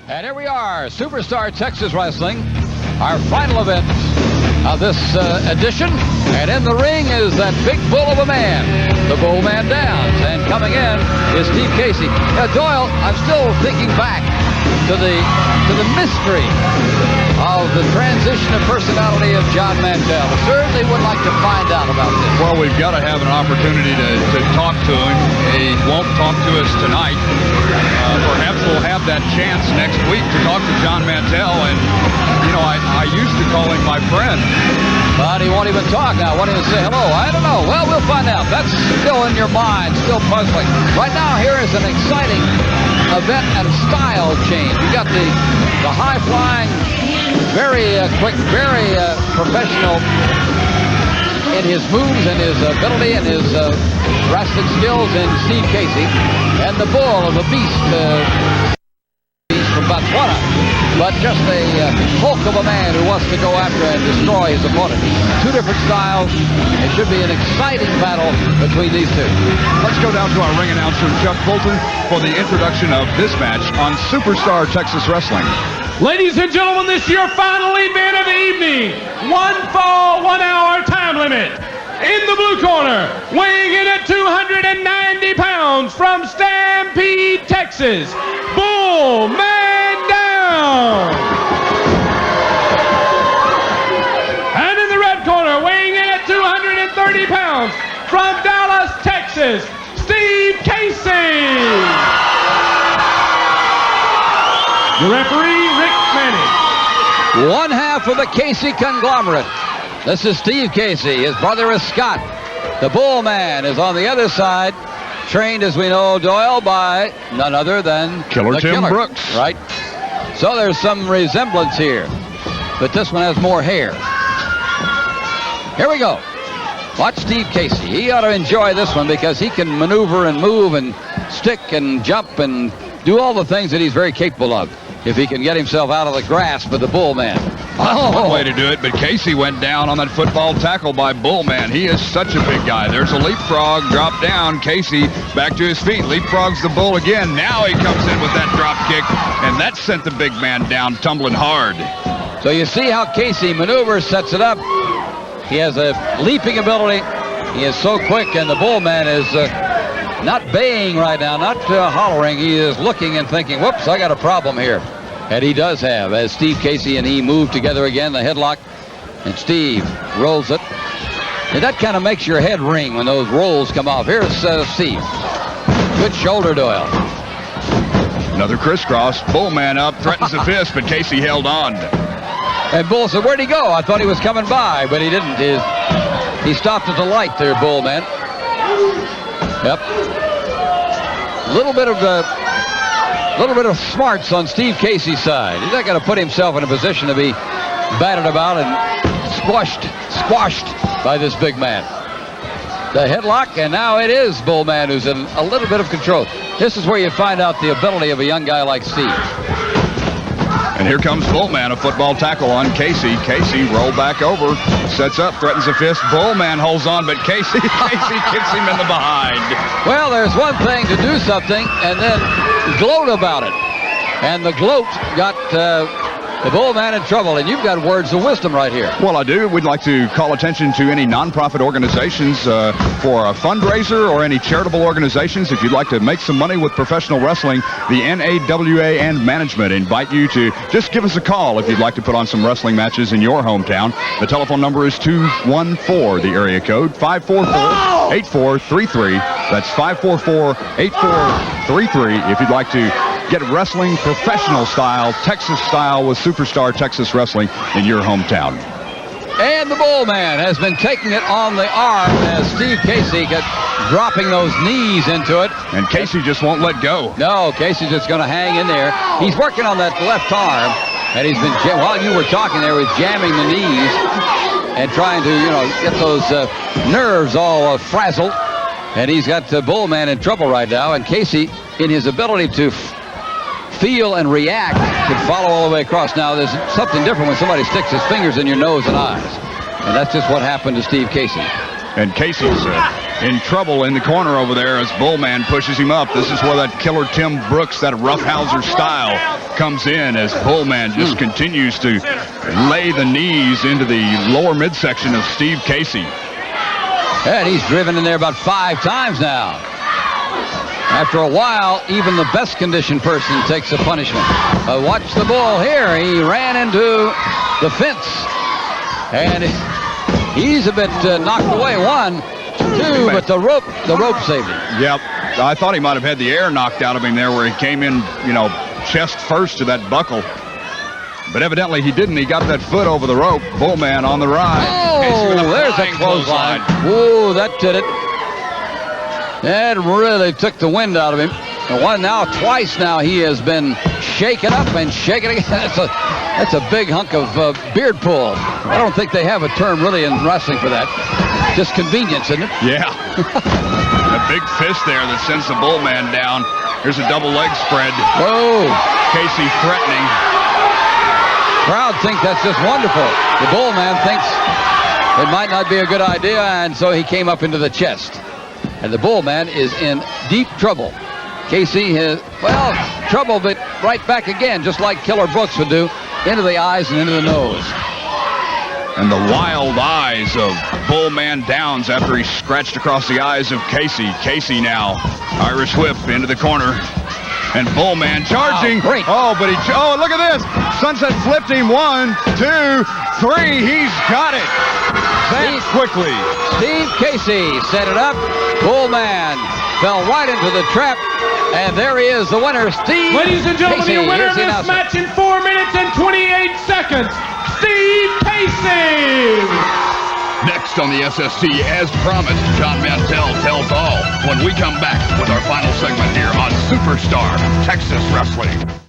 And here we are, Superstar Texas Wrestling, our final event of this edition. And in the ring is that big bull of a man, the Bull Man Downs. And coming in is Steve Casey. Doyle, I'm still thinking back to the mystery of the transition of personality of John Mantell. Certainly would like to find out about this. Well, we've got to have an opportunity to talk to him. He won't talk to us tonight. Perhaps we'll have that chance next week to talk to John Mantell. And, you know, I used to call him my friend. But he won't even talk now. Won't even say hello. I don't know. Well, we'll find out. That's still in your mind, still puzzling. Right now, here is an exciting event and style change. You got the high-flying, very quick, very professional in his moves and his ability and his wrestling skills in Steve Casey, and the bull of a beast from Botswana, but just a hulk of a man who wants to go after and destroy his opponent. Two different styles. It should be an exciting battle between these two. Let's go down to our ring announcer, Chuck Fulton, for the introduction of this match on Superstar Texas Wrestling. Ladies and gentlemen, this is your final event of the evening. 1 fall, 1 hour time limit. In the blue corner, weighing in at 290 pounds from Stampede, Texas, Bull Man Down. And in the red corner, weighing in at 230 pounds from Dallas, Texas, Steve Casey. The referee, Rick Manning. One half of the Casey conglomerate. This is Steve Casey. His brother is Scott. The Bull Man is on the other side, trained, as we know, Doyle, by none other than Killer Tim Brooks. Right? So there's some resemblance here. But this one has more hair. Here we go. Watch Steve Casey. He ought to enjoy this one because he can maneuver and move and stick and jump and do all the things that he's very capable of if he can get himself out of the grasp of the Bull Man. That's one way to do it, but Casey went down on that football tackle by Bull Man. He is such a big guy. There's a leapfrog, drop down. Casey back to his feet, leapfrogs the Bull again. Now he comes in with that drop kick, and that sent the big man down tumbling hard. So you see how Casey maneuvers, sets it up. He has a leaping ability. He is so quick, and the Bull Man is not baying right now, not hollering. He is looking and thinking, whoops, I got a problem here. And he does have, as Steve Casey and he move together again, the headlock, and Steve rolls it. And that kind of makes your head ring when those rolls come off. Here's Steve. Good shoulder, Doyle. Another crisscross. Bull Man up, threatens a fist, but Casey held on. And Bull said, where'd he go? I thought he was coming by, but he didn't. He stopped at the light there, Bull Man. Yep. A little bit of smarts on Steve Casey's side. He's not going to put himself in a position to be batted about and squashed by this big man. The headlock, and now it is Bull Man who's in a little bit of control. This is where you find out the ability of a young guy like Steve. And here comes Bull Man, a football tackle on Casey. Casey rolled back over, sets up, threatens a fist. Bull Man holds on, but Casey kicks him in the behind. Well, there's one thing to do something and then gloat about it. And the gloat got the Bull Man in trouble, and you've got words of wisdom right here. Well, I do. We'd like to call attention to any nonprofit organizations for a fundraiser or any charitable organizations. If you'd like to make some money with professional wrestling, the NAWA and management invite you to just give us a call if you'd like to put on some wrestling matches in your hometown. The telephone number is 214, the area code 544-8433. That's 544-8433 if you'd like to get wrestling professional style, Texas style with Superstar Texas Wrestling in your hometown. And the Bull Man has been taking it on the arm as Steve Casey got dropping those knees into it. And Casey just won't let go. No, Casey's just going to hang in there. He's working on that left arm, and he's been, while you were talking there, he's jamming the knees and trying to, get those nerves all frazzled. And he's got Bull Man in trouble right now, and Casey, in his ability to feel and react, can follow all the way across. Now, there's something different when somebody sticks his fingers in your nose and eyes. And that's just what happened to Steve Casey. And Casey's in trouble in the corner over there as Bull Man pushes him up. This is where that Killer Tim Brooks, that roughhouser style, comes in as Bullman just continues to lay the knees into the lower midsection of Steve Casey. And he's driven in there about 5 times now. After a while, even the best conditioned person takes a punishment. Watch the bull here. He ran into the fence. And he's a bit knocked away. 1, 2, but the rope saved him. Yep. I thought he might have had the air knocked out of him there where he came in, chest first to that buckle. But evidently he didn't. He got that foot over the rope. Bullman on the ride. Oh, there's a clothesline. Oh, that did it. That really took the wind out of him. And twice now he has been shaken up and shaken again. That's a big hunk of beard pull. I don't think they have a term really in wrestling for that. Just convenience, isn't it? Yeah. A big fist there that sends the Bullman down. Here's a double leg spread. Whoa. Casey threatening. Crowd think that's just wonderful. The Bullman thinks it might not be a good idea, and so he came up into the chest. And the Bullman is in deep trouble. Casey has, trouble, but right back again, just like Killer Brooks would do, into the eyes and into the nose. And the wild eyes of Bullman Downs after he scratched across the eyes of Casey. Casey now, Irish whip into the corner. And Bullman charging. Wow, great. Oh, look at this. Sunset flipped him. 1, 2, 3. He's got it. That quickly. Steve Casey set it up. Bullman fell right into the trap. And there he is, the winner, Steve Ladies and gentlemen, Casey. the winner of Here's this the match in 4 minutes and 28 seconds, Steve Casey. Next on the SSC, as promised, John Mantell tells all when we come back with our final segment here on Superstar Texas Wrestling.